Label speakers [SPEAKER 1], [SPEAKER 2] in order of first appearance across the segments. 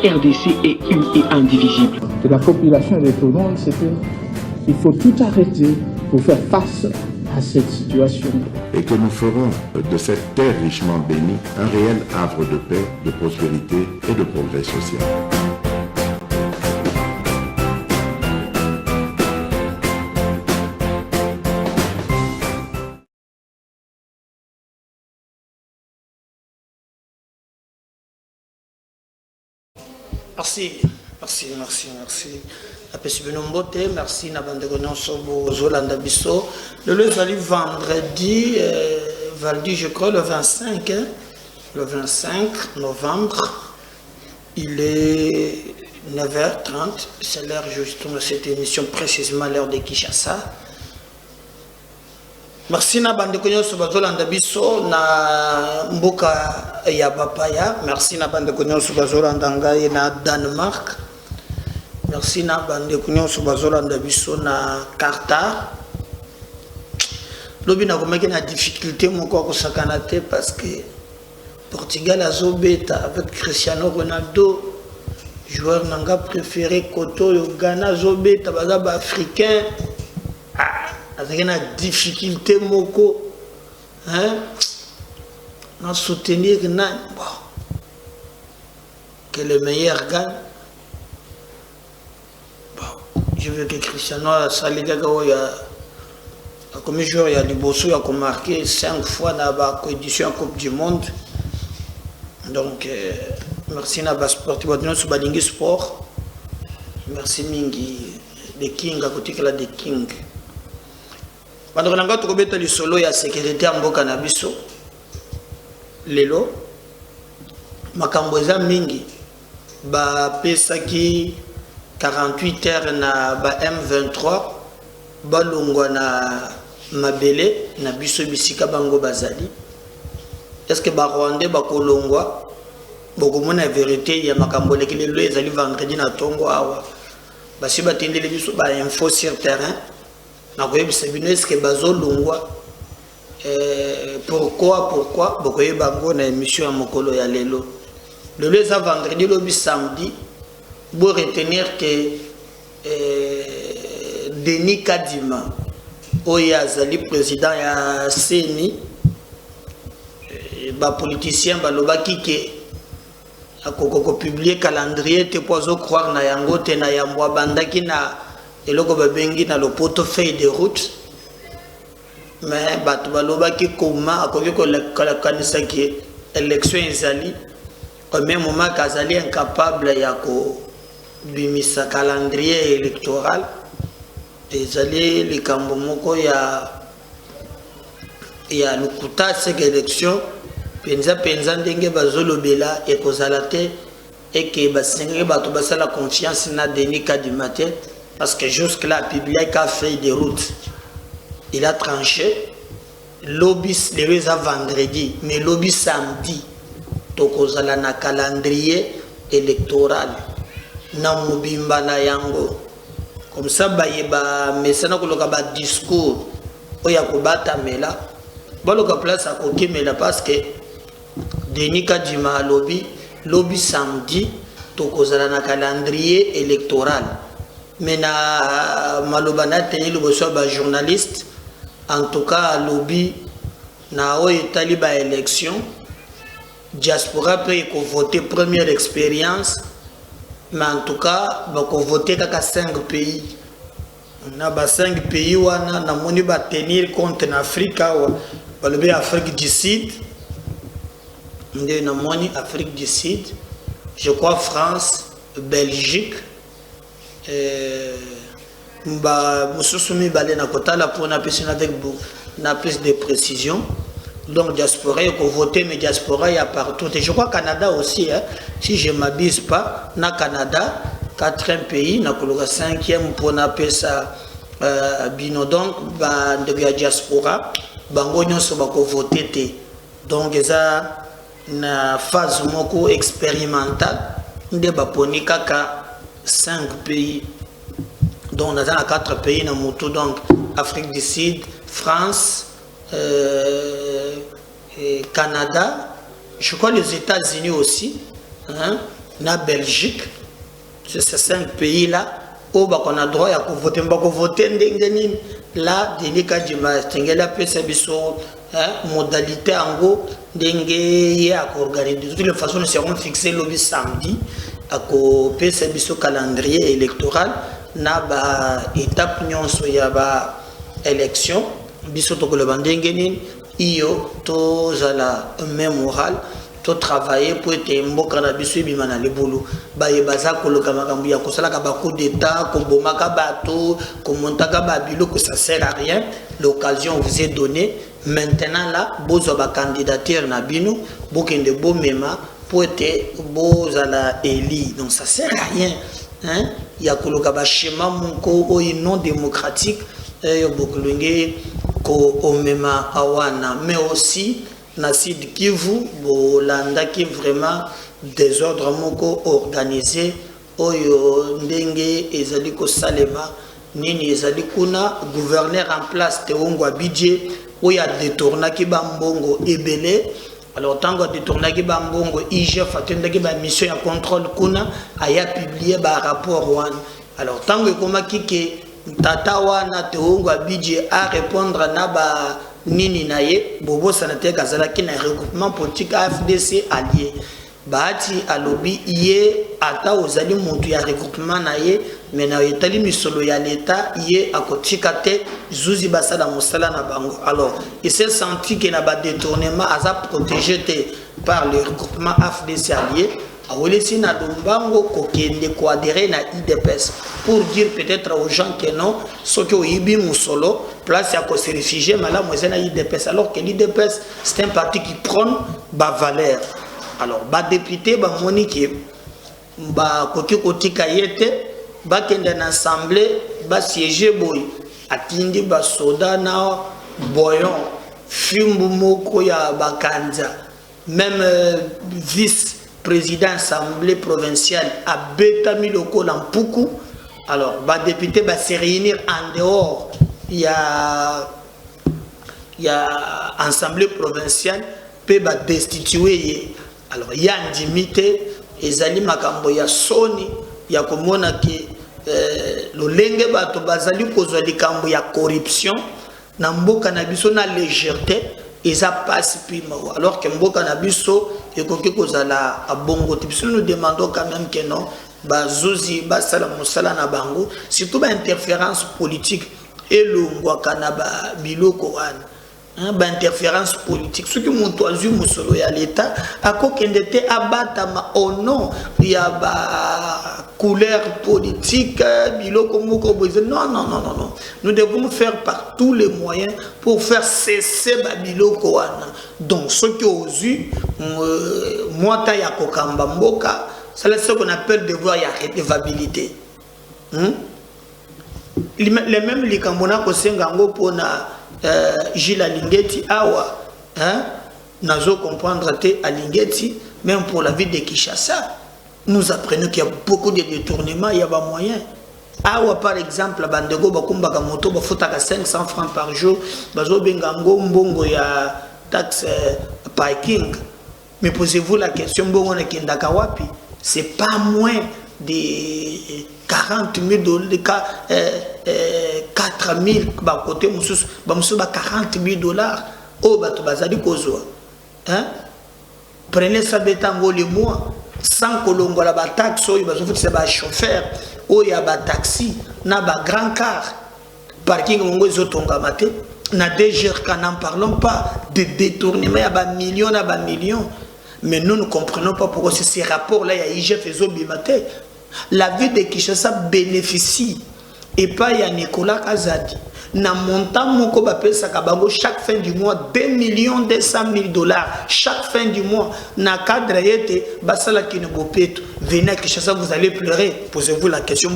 [SPEAKER 1] RDC est une et indivisible.
[SPEAKER 2] De la population et de tout le monde, c'est qu'il faut tout arrêter pour faire face à cette situation.
[SPEAKER 3] Et que nous ferons de cette terre richement bénie un réel havre de paix, de prospérité et de progrès social.
[SPEAKER 4] Merci. Merci na bande Sobo Zolanda Bisso. Le vendredi, je crois le 25, le 25 novembre, il est 9h30, c'est l'heure justement de cette émission, précisément l'heure de Kinshasa. Merci na bande Sobo Zolanda Bisso na mboka ya Bapaya. Merci na bande Sobo Zolanda Ngai na Danemark. Merci na bande kunyoso bazolanda biso na Qatar. Lobi na komaki na difficulté moko ko sakana te parce que Portugal azobeta avec Cristiano Ronaldo, joueur nanga préféré koto yo Ghana azobeta baza ba africain. Avec na difficulté moko hein na soutenir na bon que le meilleur gagne. Je veux que Cristiano Saligaga comme joueur, il y a du Bosso, il a marqué 5 fois dans la édition Coupe du Monde. Donc, merci à la sportif, à sport. Merci Mingi, de King, à côté de la de King. Pendant que nous avons le solo, il y a sécurité en Bokanabiso. Lelo, Makamboza Mingi, Pesaki. 48 heures na ba M23 balongwa na mabele na biso bisika bango bazali. Est-ce que ba Rwandais ba kolongwa bokomona vérité ya makambo lekile lo ezali vendredi na tongo awa basi batendele biso ba info sur terrain na koyebisa bino est-ce que bazolongwa pourquoi bokoye bango na émission ya mokolo ya lelo lelo eza vendredi lobi samedi. Pour retenir que Denis Kadima, Oyazali, président ya CENI, politicien, balobaki ke akoko publier calendrier te pozo croire na yango te na yambwa bandaki na eloko babengi na le portefeuille de route, mais batu balobaki koma akoki ko kanisa ki élection ezali au même moment kazali incapable ya ko bimisa calendrier électoral ezali likambo moko ya lukuta cette élection penza ndenge bazolobela ekozala te et que basengeli bato basala confiance na Denis Kadima te parce que jusque là publié qu'a fait des routes il a tranché lobby le vendredi mais lobby samedi tokozala na calendrier électoral na mobimba na yango comme ça bayeba mesana koloka ba discours oya kobata mela baloka place à kokimela parce que Denis Kadima lobby samedi tokozala na calendrier électoral mais na malobana teni loboso ba journaliste en tout cas lobby na oyo tali ba élection diaspora peut voter première expérience. Mais en tout cas, on va voter dans 5 pays. On a 5 pays où on a tenir compte en Afrique, Afrique du Sud. On a Afrique du Sud. Je crois France, Belgique. On va avec plus de précision. Donc diaspora, il faut voter, mais diaspora, il y a partout. Et je crois Canada aussi, hein, si je ne m'abuse pas, na Canada, 4 pays, na le 5e pour appeler ça bino. Donc, de la diaspora, bango nyonso bako voter. Donc, il y a une phase moko expérimentale, de baponi kaka 5 pays. Donc, on a 4 pays na moto, donc Afrique du Sud, France, et Canada, je crois les États-Unis aussi, hein, na Belgique, c'est ces 5 pays-là, où on a droit à voter, là, Denis Kadima, Stengela Pesabiso, modalité en gros, dengue à organiser. De toutes les façons, nous serons fixés le samedi à Pesabiso calendrier électoral, na ba étape nyonso ya ba élection, biso to le bandengeni, iyo to zala même moral. Travailler pour être mboka na biso bimana lebulu ba yebaza koloka makambu ya kosala ka ba coup d'état ko bomaka bato ko montaka ba biloko ça sert à rien. L'occasion vous est donnée maintenant là bozo ba candidature na bino bokende bo mema pour être bozala éli, donc ça sert à rien, hein. Ya koloka ba schéma moko o non démocratique yo bokulunge ko omema awana, mais aussi Nassid Kivu, Bolanda qui vraiment désordre moko organisé, Oyo Ndenge, Ezaliko Salema, Nini Ezalikuna, gouverneur en place, Teongwa Bidje, Oya détourna qui bambongo Ebele. Alors, tant que détourna qui bambongo, IGF attendait que la mission à contrôle Kuna aya publié un rapport one. Alors, tant que comme qui Tata wana Teongwa Bidje à répondre à Naba. Nini naye bobo sanate kazala ki na regroupement politique AFDC allié baati alobi iye ata ozali muntu ya regroupement naye mais na yetali misolo ya l'état iye akotika te zuzi basala mosala na bango. Alors il s'est senti que na ba détournement aza protégé te par le regroupement AFDC allié awolesi na dombango kokende ko adhérer na IDPS pour dire peut-être aux gens que non ce que oyibi musolo place à se réfugier mais là moi c'est na IDPS, alors que l'IDPS c'est un parti qui prône ba valeur. Alors ba député ba monique ba koki kotika yete ba kende na assemblée ba siéger boy atindi ba soda na boyon fimbu moko ya bakanja même vice président assemblée provinciale à Betami local en Poukou. Alors, les députés vont se réunir en dehors. Il y a assemblée provinciale peut destituer. Alors, il y a une dignité. Les alliés makambo ya soni ya komona ki le lenge bato bazali kozwa likambo ya corruption na mboka na biso na légèreté. Ils passent alors que mboka na biso ekoki kozala abongo tipiso. Nous demandons quand même que non bazuzi basala mosala na bango surtout ba interférence politique et longwa kana ba biloko wana ba interférence politique ce qui monto azu musolo ya l'état akokende te abatama au nom ya ba couleur politique biloko moko boze. Non, nous devons faire par tous les moyens pour faire cesser ba biloko wana. Donc ce qui ozu mwata ya kokamba mboka, c'est ce qu'on appelle devoir ya redevabilité. Les mêmes likambona kosenga ngo pona Gilles Alingeti awa nazo comprendre te Alingeti même pour la ville de Kinshasa. Nous apprenons qu'il y a beaucoup de détournements, il y a des moyens. Awa par exemple, bandego bakumbaka moto bafutaka 500 francs par jour, bazo bengango mbongo ya taxe parking. Mais posez-vous la question, bongo na kendaka wapi? C'est pas moins de 40 000 dollars, 4 000 ba côté mususu, ba mususu ba 40 000 dollars. Oh bato bazali kozwa. Prenez ça betango le mois. Sans kolongola ba taxe oyo bazofutisa ba chauffeur oyo ya ba taxi na ba grand car parking mongo ezotonga mate na DGR quand n'en parlons pas de détournement ya ba millions na ba millions. Mais nous ne comprenons pas pourquoi ces rapports là ya IGF ezobimate. La ville de Kinshasa bénéficie et pas ya Nicolas Kazadi na montant moko bapesa kabango chaque fin du mois 2 200 000 dollars chaque fin du mois na cadre yete basala kino bopeto. Venez à Kinshasa, vous allez pleurer. Posez-vous la question,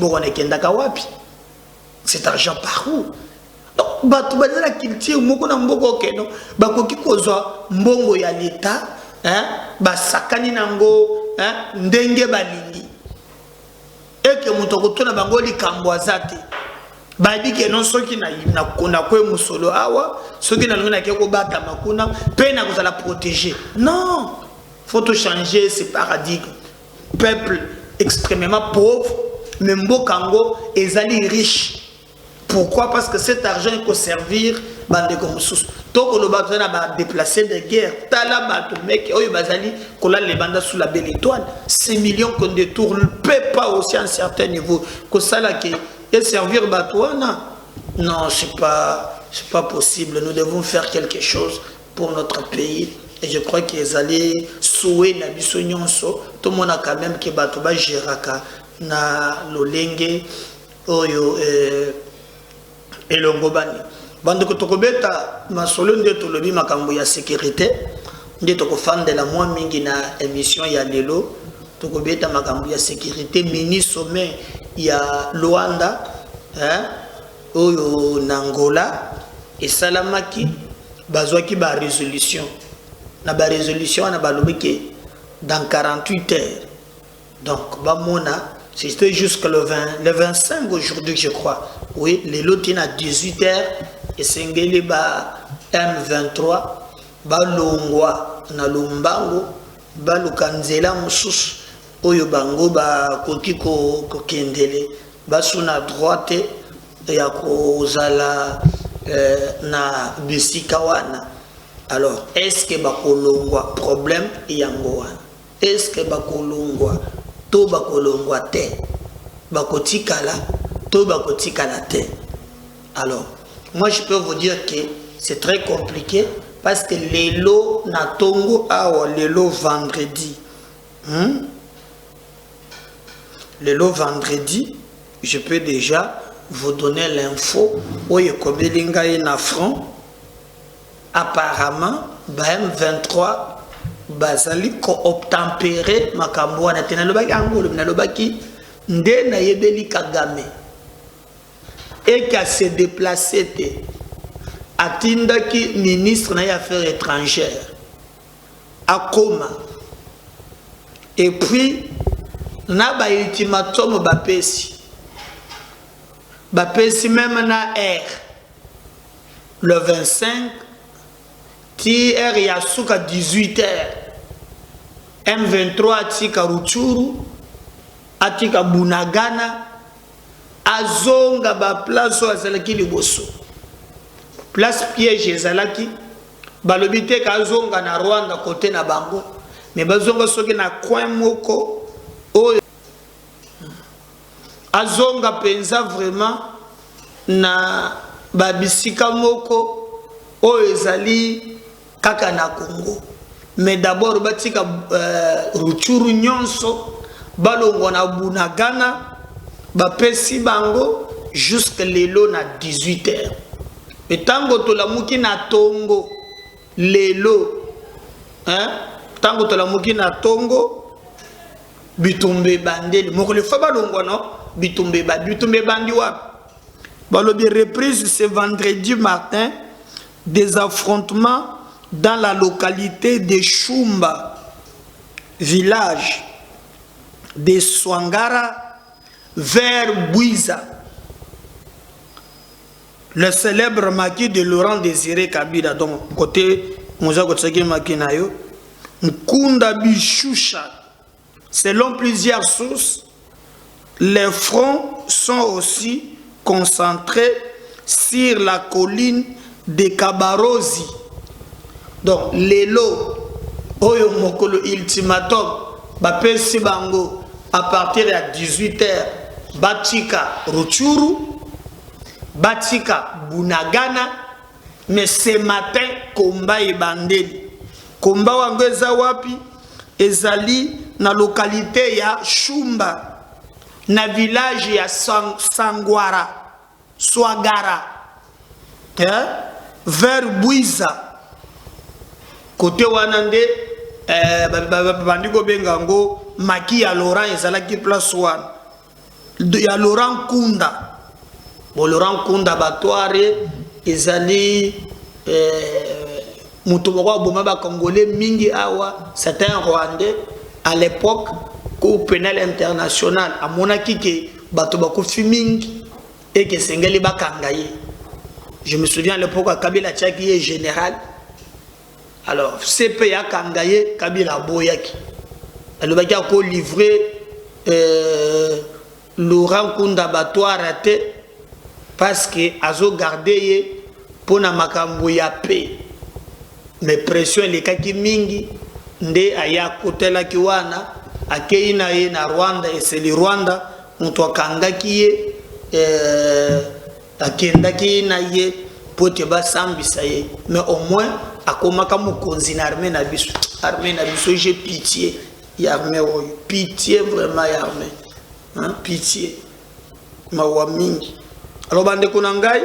[SPEAKER 4] cet argent par où? Donc bato bazala culture moko na mboko keno bakoki kozwa mbongo ya l'état basakani nango ndenge balingi eke moto kotona bango likambo azate badi ke non soki na kona kwe musolo awa soki na longina ke ko bata makuna pe na kozala protéger. Non, faut tout changer ce paradigme. peuple extrêmement pauvre, mais Mbokango ezali riche. Pourquoi? Parce que cet argent il peut servir bande comme sous. Tant que le bateau a déplacé de guerre, tala bateau mec, oyo bazali kola les bandes sous la belle étoile. Ces millions qu'on détourne ne peut pas aussi à un certain niveau. Que ça là qui est servir bateau non, c'est pas possible. Nous devons faire quelque chose pour notre pays. Et je crois qu'ils allaient souhaiter la bisonyonso. Tout le monde a quand même que bateau ba jiraka na lolenge oyo elongobani. Bande ko tokobeta masolo nde tolobi makambo ya sécurité nde tokofanda la moi mingi na émission ya lelo tokobeta makambo ya sécurité mini sommet ya Luanda oyo Nangola et salamaki bazwaki ba résolution na ba résolution na balobi ke dans 48 heures donc ba mona c'était jusqu'à le 25 aujourd'hui je crois oui les lotines à 18 heures et sengeli ba M23 ba longwa na lumbango ba lukanzela mususu oyo bango ba kokiko kokendele ba suna droite ya kozala na bisika wana. Alors est-ce que ba kolongwa problème yango wana? Est-ce que ba kolongwa to ba kolongwa te ba kotikala to ba kotikala te? Alors moi je peux vous dire que c'est très compliqué parce que les lots na tongo awa les lots vendredi les lots vendredi je peux déjà vous donner l'info où il y a un front apparemment M23 bazali ko obtempérer makambo wana tena lobaki angolo na lobaki nde na yebeli Kagame et qui a se déplacé atindaki ministre na affaires étrangères à Koma et puis na ba ultimatum bapesi même na R le 25 ti R ya suka 18 heures M23 atika Ruchuru atika Bunagana azonga ba place azalaki liboso place piège ezalaki balobite ka azonga na Rwanda côté na bango mais bazonga soki na coin moko oyo azonga penza vraiment na babisika moko oyo ezali kaka na Congo mais d'abord batika Ruchuru nyonso balongo na Bunagana bapesi bango jusque lelo na 18 heures et tango tolamuki na tongo lelo tango tolamuki na tongo bitumbe bandeli mokole fa balongo no bitumbe bandi wa balobi reprise ce vendredi matin des affrontements dans la localité de Shumba village de Swangara vers Bouiza. Le célèbre maquis de Laurent Désiré Kabila, donc côté Mouza Kotsaki Makinayo, Nkunda Bishusha. Selon plusieurs sources, les fronts sont aussi concentrés sur la colline de Kabarosi. Donc, les lots, Oyo Mokolo ultimatum, Bapesi Bango, à partir de 18 h, Batika Ruchuru, Batika Bunagana, mais ce matin, Komba et Bandeli. Komba Wangeza Wapi, Ezali, na localité ya Shumba, na village ya Sangwara, Swagara, vers Bouiza. Côté Wanande, Bandiko Bengango, Maki ya Laurent ezalaki place one. Ya Laurent Kunda. Bon, Laurent Kunda Batware, ezali Moutoumoko Boumaba Congolais, Mingi Awa, c'est un Rwandais à l'époque, au pénal international, à Monaki que Batobako Fuming et que Sengeli Bakangaye. Je me souviens à l'époque à Kabila Tchaki est général. Alors, CPA Kangaye, Kabila Boyaki. Elle va dire qu'on livrer Laurent Kunda Batoire raté parce que azo gardé pour na makambo ya paix. Mais pression les kaki mingi nde aya kotela kiwana akeina ye na Rwanda et c'est le Rwanda mtu akangaki ye akendaki na ye pote ba sambisa ye mais au moins akomaka mukonzi na armée na biso j'ai pitié ya armée pitié vraiment ya armée hein pitié mawa mingi alors bande kunangai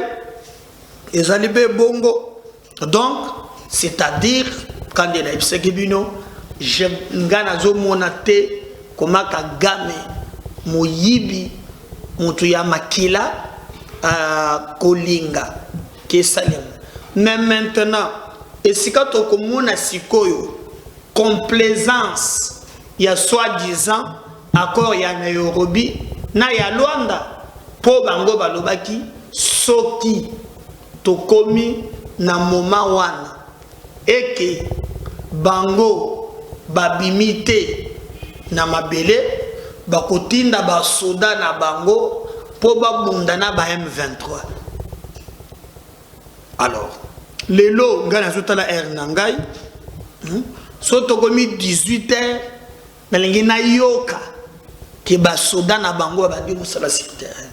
[SPEAKER 4] ezali be bongo donc c'est-à-dire quand il a ibsekibino je ngana zo monate komaka game moyibi mutu ya makila kolinga kesalem mais maintenant esika to komona sikoyo complaisance ya soi-disant accord ya Nairobi na ya Luanda po bango balobaki soki tokomi na moma wana eke bango babimite na mabele bakotinda basoda na bango po babunda na ba M23. Alors lelo ngana zotala Ernangai so tokomi 18h na lingi na yoka ke basoda na bango bandi mosala sur terrain.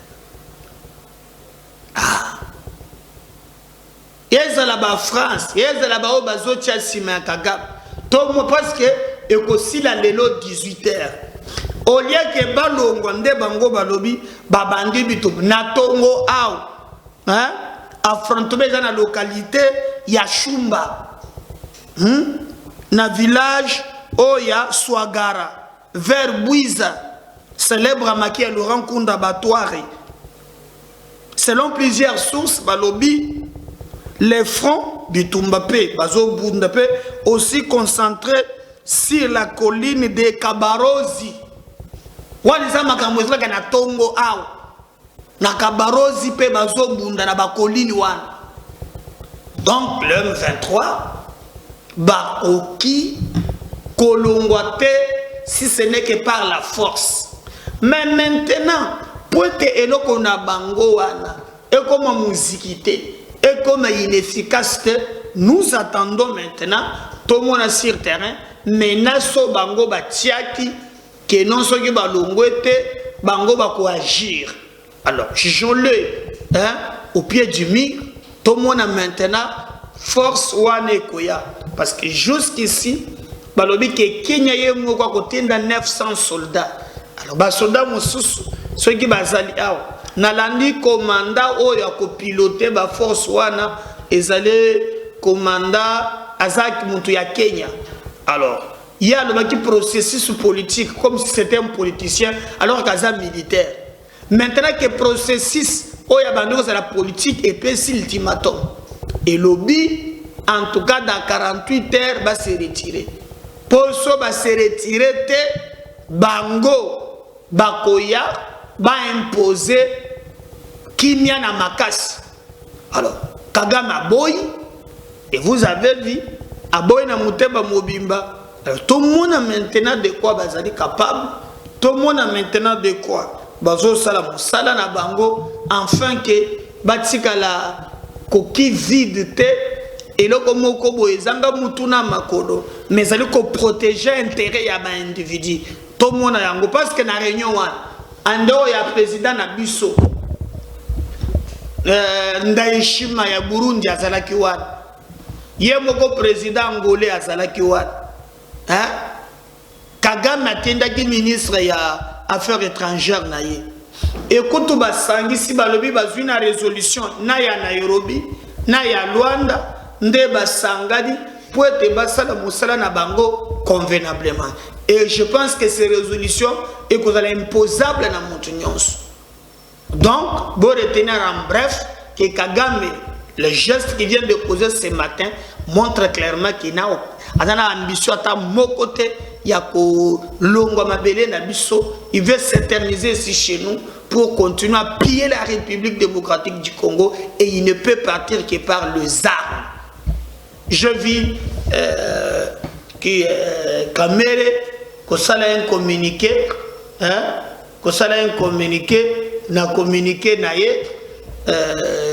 [SPEAKER 4] Yezala ba France, yezala ba o bazotia sima Kagame. Tomo parce que ekosila lelo 18h. Au lieu que balongo nde bango balobi babandi bitum na tongo aw. Hein? Affrontement dans la localité ya Shumba. Na village oya Swagara vers Bouiza célèbre Amaki Laurent Kunda Batoire. Selon plusieurs sources balobi les fronts du Tumbapé, Bazo Bundapé, aussi concentrés sur la colline de Kabarozi. Waliza makamwezela kana tongo au. Na Kabarozi pe Bazo Bunda na ba colline wan. Donc le M23 Baoki Kolongwate si ce n'est que par la force. Mais maintenant, pour te eloko na bango wana, et comme musiquité. Et comme inefficacité, nous attendons maintenant tout le monde sur le terrain, menace bango batiaki, que non soki balongwete, bango bako agir. Alors, jugeons-le hein, au pied du mur, tout le monde a maintenant force wane koya. Parce que jusqu'ici, balobi ke Kenya ye moko côté 900 soldats. Alors, ba soldats mosusu, ceux qui bazali awa. Nalandi commanda oya ko piloter ba force wana ezale commanda Azak Muntu ya Kenya. Alors il y a le processus politique comme si c'était un politicien alors qu'Azak militaire. Maintenant que processus oya bandoko c'est la politique et puis c'est l'ultimatum. Et lobby en tout cas dans 48 heures va se retirer. Poso va se retirer te bango bakoya va imposer Kimia na makasi. Alors, Kagame aboy, et vous avez vu, aboy na Moutemba Mobimba. Alors, tout le monde a maintenant de quoi bazali capable, tout le monde a maintenant de quoi bazo sala mosala na bango, afin que batika la coquille vide te, et là comme okobo ezanga mutuna makolo, mais ali ko protéger intérêt ya ba individu. Tout le monde a yango parce que na réunion wana, ando ya président na biso. Ndaishima ya Burundi azalaki wana ye moko président angolais azalaki wana hein Kagame atendaki ministre ya affaires étrangères na ye ekutu basangi si balobi bazwi na résolution na ya Nairobi na ya Luanda nde basangadi pour ete basala mosala na bango convenablement et je pense que ces résolutions ekozala imposable na mutu nyonso. Donc, pour retenir en bref que Kagame, le geste qu'il vient de poser ce matin, montre clairement qu'il n'a ambition à mon côté. Il veut s'éterniser ici chez nous pour continuer à piller la République démocratique du Congo et il ne peut partir que par les armes. Je vis que Kamere, kosala un communiqué, kosala un communiqué, na communiqué na ye,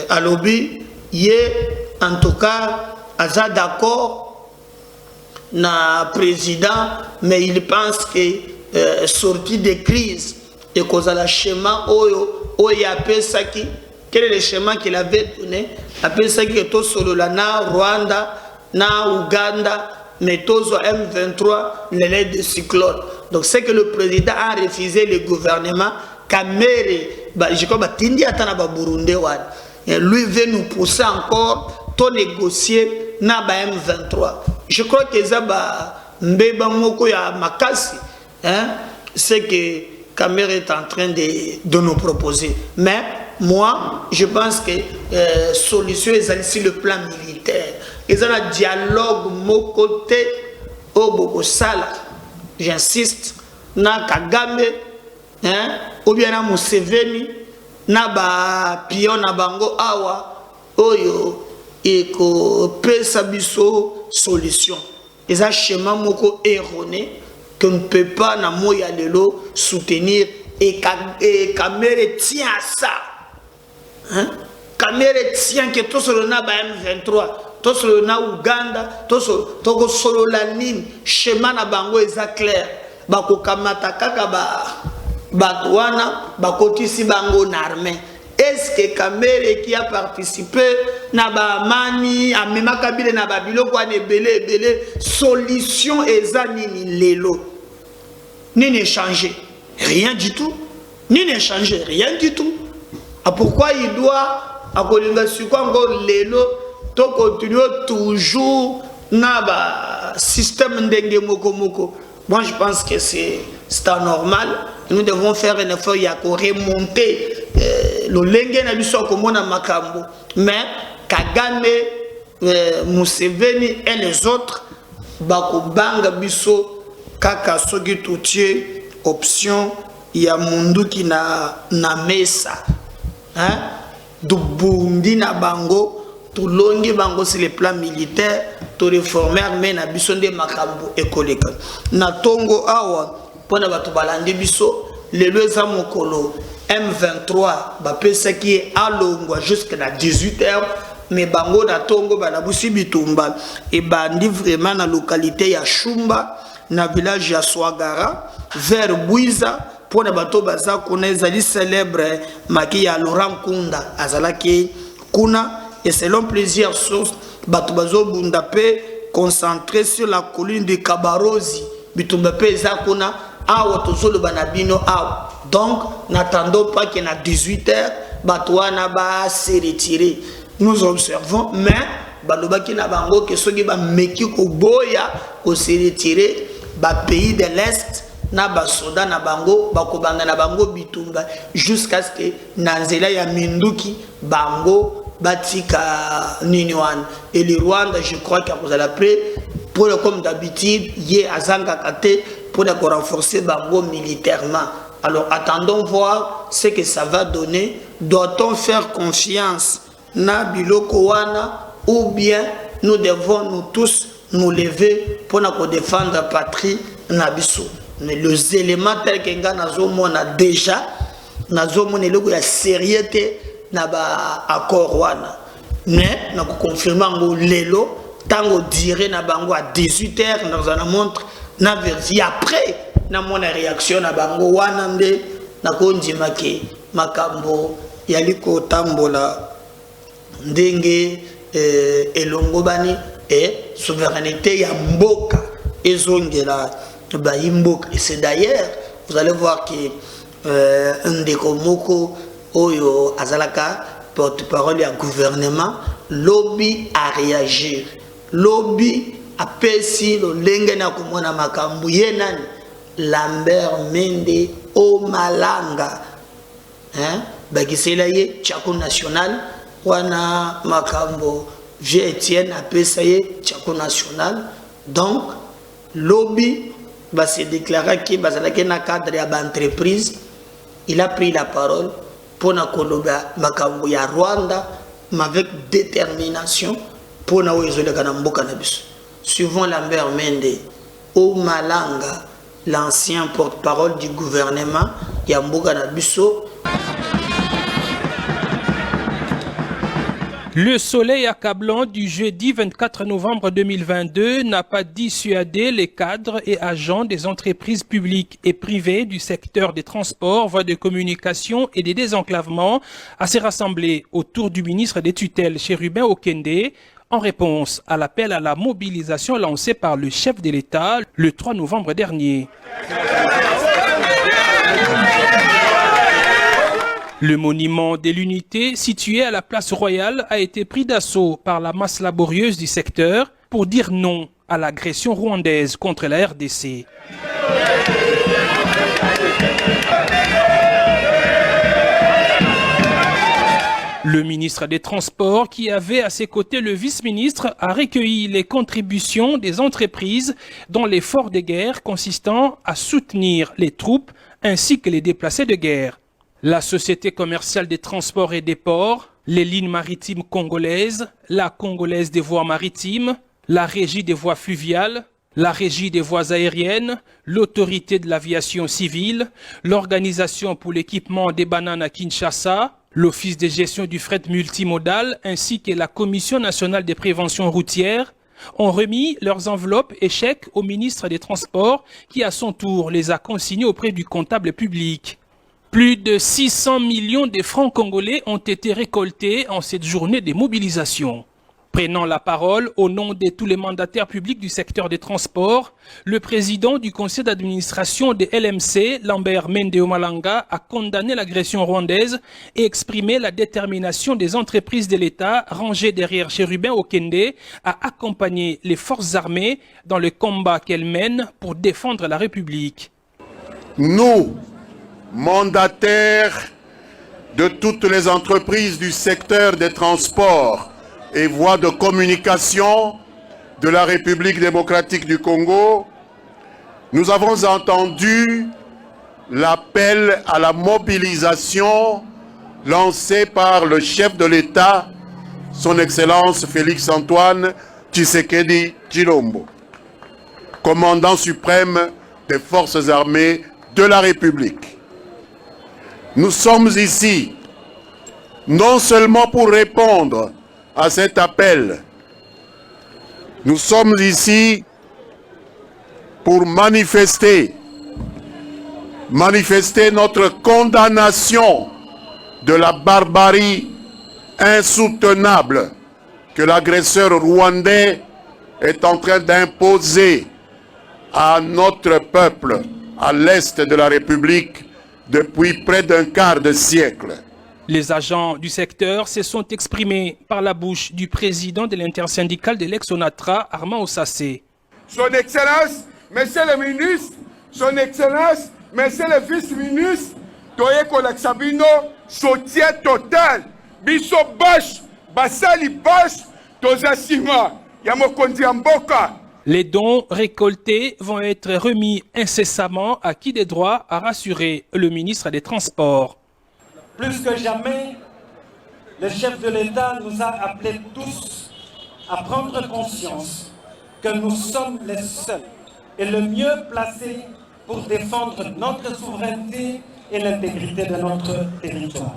[SPEAKER 4] à lobby, en tout cas, aza d'accord na président, mais il pense que sortie de crise et cause à la schéma oyo appelle ça qui, quel est le schéma qu'il avait donné, appelle ça qui est tout solo là na Rwanda, na Ouganda, mais tous M23 les de cyclone. Donc c'est que le président a refusé le gouvernement Kamere, je crois que Tindi atana ba Burundi wan. Lui veut nous pousser encore to négocier na ba M23. Je crois que ça ba mbeba moko ya makasi, c'est que Kamere est en train de nous proposer. Mais moi, je pense que solution est ici le plan militaire. Ils ont un dialogue mon côté au Bogosala. J'insiste, na Kagame, ou bien na Museveni, na ba pion na bango awa, oyo eko pesa biso solution. Ils ont schéma moko erroné que ne peut pas na moya lelo soutenir et Kamere tient à ça. Kamere tient que tout ce na ba M23. Tout ce na Ouganda, tout ce toko solo la nini, schéma na bango eza clair. Bako kamata kaka batouana, bako tisi bango na armée. Est-ce que Kamere qui a participé na ba mani, a mema kabile na babilo kwa ne belé, solution eza nini lelo? Nini changé? Rien du tout. Nini changé? Rien du tout. Ah, pourquoi il doit, à Kolinga Sukwa encore lelo, to continuer toujours na ba système ndenge moko moko. Moi je pense que c'est anormal. Nous devons faire un effort ya ko remonter le lenge na biso ko mona makambo. Mais Kagame, Museveni et les autres bako banga biso kaka soki toutie option ya mundu ki na mesa. Du bundi na bango tout longi bango sur le plan militaire, tout réformer armée na biso nde makambo ekoleka. Na tongo awa pona bato balandi biso le leza mokolo M23 ba pesa ki alongwa jusqu'à 18h, mais bango na tongo bana busi bitumba et bandi vraiment na localité ya Shumba na village ya Swagara vers Bwiza pona bato baza kuna ezali célèbre maki ya Laurent Kunda azalaki kuna. Et selon plusieurs sources, Batubazo Bundape concentré sur la colline de Kabarosi. Bitumbape Zakuna, Awa Tozolo Banabino Awa. Donc, n'attendons pas qu'il y ait 18h, Batouana ba se retirer. Nous observons, mais Balobaki Nabango, que ceux qui va Mekiko Boya, ko se retirer, ba pays de l'Est, na ba soda na bango, bakobanga na bango bitumba, jusqu'à ce que Nanzela ya Minduki, bango, Batika Niniwan et le Rwanda, je crois qu'il vous allez appeler pour comme d'habitude, yé Azanga Kate pour renforcer Bango militairement. Alors attendons voir ce que ça va donner. Doit-on faire confiance na biloko wana ou bien nous devons nous tous nous lever pour nous défendre la patrie na biso. Mais les éléments tels que nga nazomona déjà nazomona eloko ya sérieuxté na ba accord wana mais na confirmer ngo lelo tango dire na bango à 18h dans una montre na versi après na mona réaction na bango wana nde na kondima ke makambo yaliko tambola ndenge elongo bani et souveraineté ya mboka ezongela ba mboka. Et c'est d'ailleurs vous allez voir que ndeko moko Oyo Azalaka, porte-parole du gouvernement, lobby à réagir. Lobby a pesi le lengena kumona makambu yenan Lambert Mende o Malanga. Bagisela ye Tchako national wana makambo Vieux Etienne a pesa ye Tchako national. Donc lobby va se déclarer que bazalaki na cadre ya entreprise. Il a pris la parole pour na koloba makambo ya Rwanda mais avec détermination pour na oyezola kana mboka na biso. Suivant Lambert Mende au Malanga l'ancien porte-parole du gouvernement, Yambuka Nabiso.
[SPEAKER 5] Le soleil accablant du jeudi 24 novembre 2022 n'a pas dissuadé les cadres et agents des entreprises publiques et privées du secteur des transports, voies de communication et des désenclavements à se rassembler autour du ministre des tutelles Chérubin Okende en réponse à l'appel à la mobilisation lancé par le chef de l'État le 3 novembre dernier. Le monument de l'unité, situé à la place Royale, a été pris d'assaut par la masse laborieuse du secteur pour dire non à l'agression rwandaise contre la RDC. Le ministre des Transports, qui avait à ses côtés le vice-ministre, a recueilli les contributions des entreprises dans l'effort de guerre consistant à soutenir les troupes ainsi que les déplacés de guerre. La Société commerciale des transports et des ports, les lignes maritimes congolaises, la Congolaise des voies maritimes, la Régie des voies fluviales, la Régie des voies aériennes, l'Autorité de l'aviation civile, l'Organisation pour l'équipement des bananes à Kinshasa, l'Office de gestion du fret multimodal ainsi que la Commission nationale des préventions routières ont remis leurs enveloppes et chèques au ministre des Transports qui à son tour les a consignés auprès du comptable public. Plus de 600 millions de francs congolais ont été récoltés en cette journée de mobilisation. Prenant la parole au nom de tous les mandataires publics du secteur des transports, le président du conseil d'administration de LMC, Lambert Mende Omalanga, a condamné l'agression rwandaise et exprimé la détermination des entreprises de l'État rangées derrière Chérubin Okende à accompagner les forces armées dans le combat qu'elles mènent pour défendre la République.
[SPEAKER 3] Nous, mandataires de toutes les entreprises du secteur des transports et voies de communication de la République démocratique du Congo, nous avons entendu l'appel à la mobilisation lancé par le chef de l'État, son Excellence Félix-Antoine Tshisekedi Tshilombo, commandant suprême des forces armées de la République. Nous sommes ici non seulement pour répondre à cet appel, nous sommes ici pour manifester notre condamnation de la barbarie insoutenable que l'agresseur rwandais est en train d'imposer à notre peuple à l'est de la République depuis près d'un quart de siècle.
[SPEAKER 5] Les agents du secteur se sont exprimés par la bouche du président de l'intersyndicale de l'ex-ONATRA, Armand Osassé.
[SPEAKER 6] Son Excellence, Monsieur le ministre, Son Excellence, Monsieur le vice-ministre, Toye Kolak-Sabino, soutien total. Biso Bosch, Basali Bosch, Tozasima, Yamokondi Mboka.
[SPEAKER 5] Les dons récoltés vont être remis incessamment à qui des droits, a rassuré le ministre des Transports.
[SPEAKER 7] Plus que jamais, le chef de l'État nous a appelés tous à prendre conscience que nous sommes les seuls et le mieux placés pour défendre notre souveraineté et l'intégrité de notre territoire.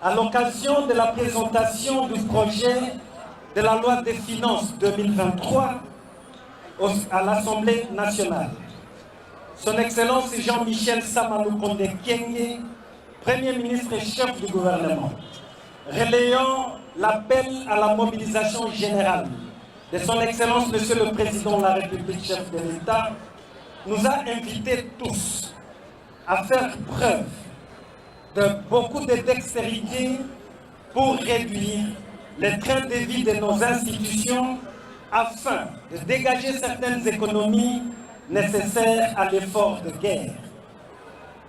[SPEAKER 7] À l'occasion de la présentation du projet de la loi des finances 2023 à l'Assemblée nationale, Son Excellence Jean-Michel Samaloukonde Kyenge, Premier ministre et chef du gouvernement, relayant l'appel à la mobilisation générale de Son Excellence Monsieur le Président de la République, chef de l'État, nous a invités tous à faire preuve de beaucoup de dextérité pour réduire les trains de vie de nos institutions afin de dégager certaines économies nécessaires à l'effort de guerre.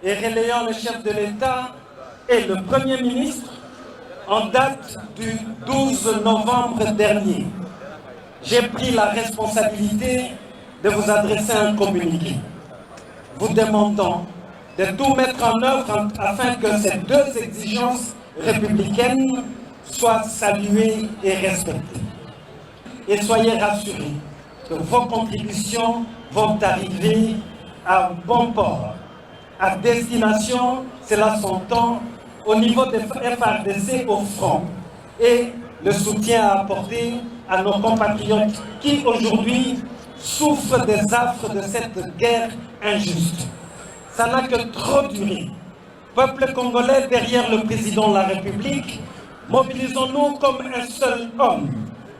[SPEAKER 7] Et relayant le chef de l'État et le Premier ministre, en date du 12 novembre dernier, j'ai pris la responsabilité de vous adresser un communiqué, vous demandant de tout mettre en œuvre afin que ces deux exigences républicaines soient saluées et respectées. Et soyez rassurés que vos contributions vont arriver à bon port. À destination, cela s'entend au niveau des FARDC au front et le soutien à apporter à nos compatriotes qui aujourd'hui souffrent des affres de cette guerre injuste. Ça n'a que trop duré. Peuple congolais derrière le président de la République, mobilisons-nous comme un seul homme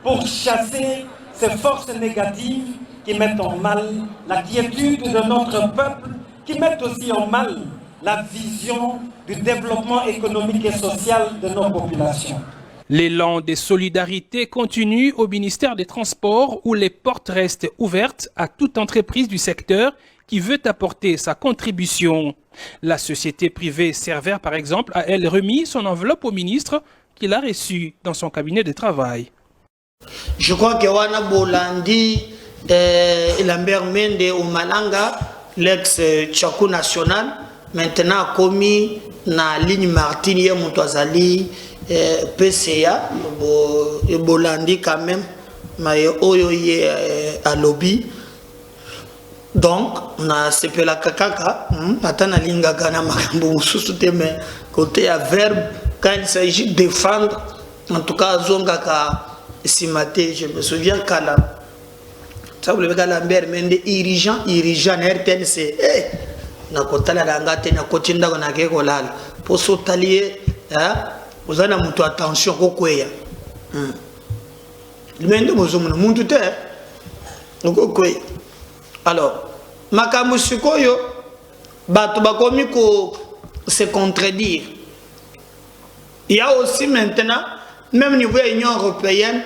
[SPEAKER 7] pour chasser ces forces négatives qui mettent en mal la quiétude de notre peuple, qui mettent aussi en mal la vision du développement économique et social de nos populations.
[SPEAKER 5] L'élan des solidarités continue au ministère des Transports où les portes restent ouvertes à toute entreprise du secteur qui veut apporter sa contribution. La société privée Server, par exemple, a elle remis son enveloppe au ministre qu'il a reçu dans son cabinet de travail.
[SPEAKER 4] Je crois que Wana Bolandi, Lambert Mende au Malanga, l'ex-Tchakou national, maintenant a commis na ligne Martinier Moutouazali, PCA, Bolandi quand même, mais Oyoye à lobby. Donc, on a CP la kakaka, attends la ligne Gagana Makambo, sous-souté, mais côté à verbe, quand il s'agit de défendre, en tout cas, Zongaka. Simaté, je me souviens qu'à la ça vous le verrez Lambert Mende dirigeant na RTNC na kotala langate na kotinda na keko lala pour s'otalier vous avez mutu attention kokweya Mende mozomu muntu te kokweya. Alors makambo sikoyo bato bakomi ko se contredire. Il y a aussi maintenant même niveau de l'Union européenne,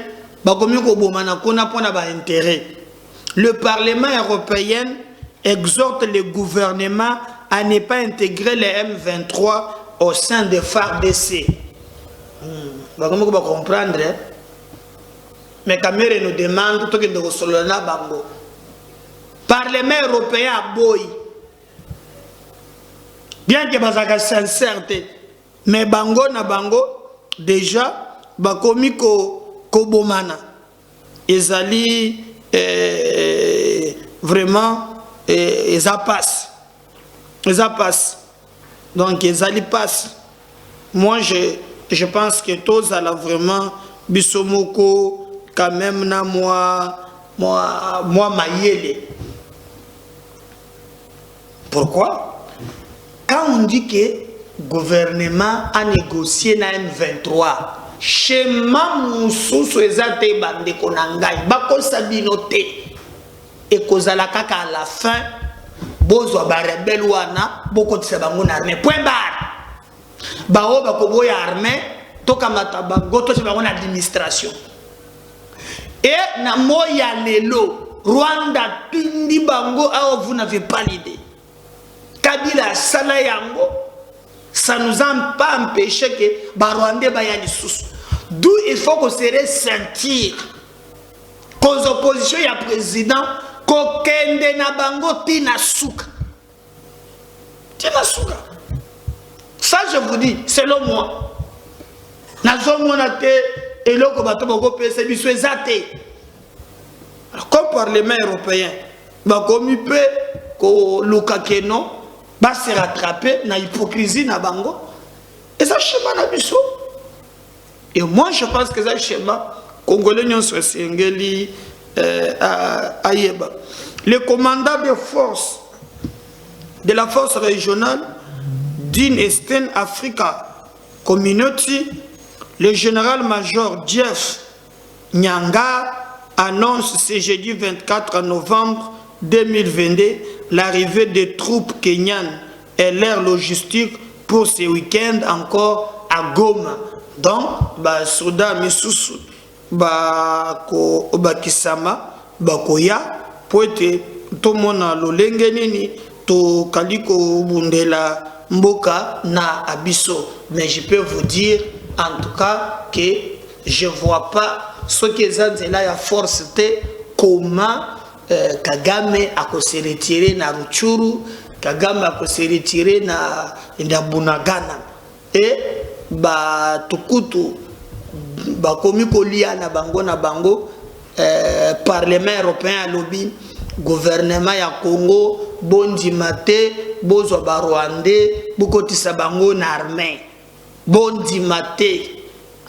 [SPEAKER 4] le Parlement européen exhorte le gouvernement à ne pas intégrer les M23 au sein des FARDC. Vous comprendre. Mais Cameroun nous demande tout de Solana Bango. Parlement européen a boy. Bien que Bazaka sincère, mais Bango na Bango déjà. Bakomi ko bomana ezali vraiment ça passe donc ezali passe. Moi je pense que tous à la vraiment bisomoko quand même na moi mayele. Pourquoi quand on dit que le gouvernement a négocié na M23 Shema mususu ezate bande konangai bako sabinote et kozala kaka à la fin bozwa ba rebelle wana boko tsebango na armée point barre bao bako boya armée toka mataba goto tsebango na administration et na moya lelo Rwanda tindi bango ah vous n'avez pas l'idée Kabila sala yango ça nous a pas empêché que les Rwandais bayali sous. D'où il faut qu'on se ressentir qu'aux oppositions il y a président kokende na bango tina suka. Ça je vous dis, selon moi. Nazo monate eloko bato bako pese biso ezate. Alors comme Parlement européen, ba komi pe ko lukakeno va se rattraper na hypocrisie na bango et ça schéma na biso. Et moi je pense que ça schéma congolais nyons sengeli ayeba le commandant de force de la force régionale d'une Eastern Africa Community, le général-major Jeff Nyanga annonce ce jeudi 24 novembre 2022 l'arrivée des troupes kenyanes et leur logistique pour ce week-end encore à Goma. Donc, Souda Misusu, Kisama, Koya, pour être tout le monde à l'Olengenini, tout Kaliko Bundela, Mboka, na Abisso. Mais je peux vous dire, en tout cas, que je ne vois pas ce que c'est là, la force, comment Kagame a se retiré na Ruchuru, Kagame a se retiré na Bunagana. Et tukutu komi kolia na bango Parlement européen à lobby gouvernement ya Congo bondima te bozwa ba Rwandais bokotisa bango na armée bondima te.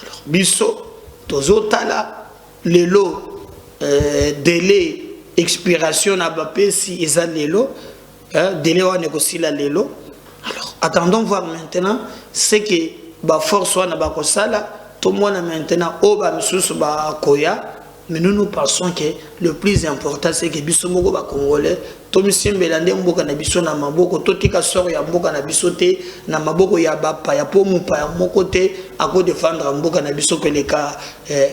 [SPEAKER 4] Alors biso tozotala lelo délai expiration na bapesi eza lelo délai wana kosila lelo. Alors attendons voir maintenant ce que ba force wana bakosala to mona maintenant oba misusu ba koya. Mais nous pensons que le plus important c'est que biso moko ba congolais to misimbela nde mboka na biso na maboko to tika soro ya mboka na biso te na maboko ya bapa ya pomu pa ya moko te ako défendre mboka na biso que les cas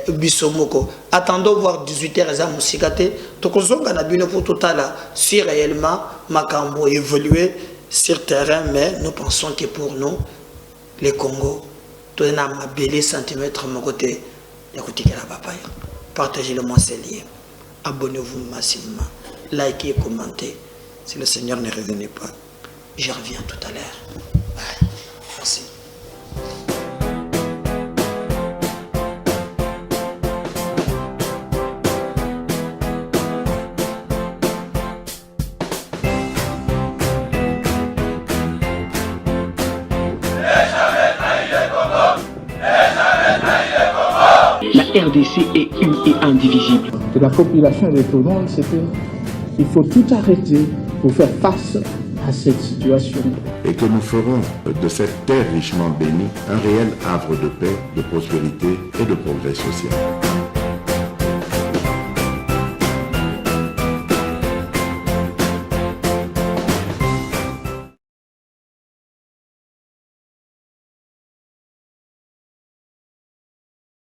[SPEAKER 4] biso moko. Attendons voir 18h za musika te to kozonga na bino pour totala si réellement makambo évoluer sur terrain. Mais nous pensons que pour nous les Congo to na mabele centimètre mon côté ya kotika la papa. Partagez le moi ces liens. Abonnez-vous massivement. Likez et commentez. Si le Seigneur ne revenait pas, je reviens tout à l'heure. Bye. Merci.
[SPEAKER 1] La RDC est une et indivisible.
[SPEAKER 2] De la population et de tout le monde, c'était il faut tout arrêter pour faire face à cette situation.
[SPEAKER 8] Et que nous ferons de cette terre richement bénie un réel havre de paix, de prospérité et de progrès social.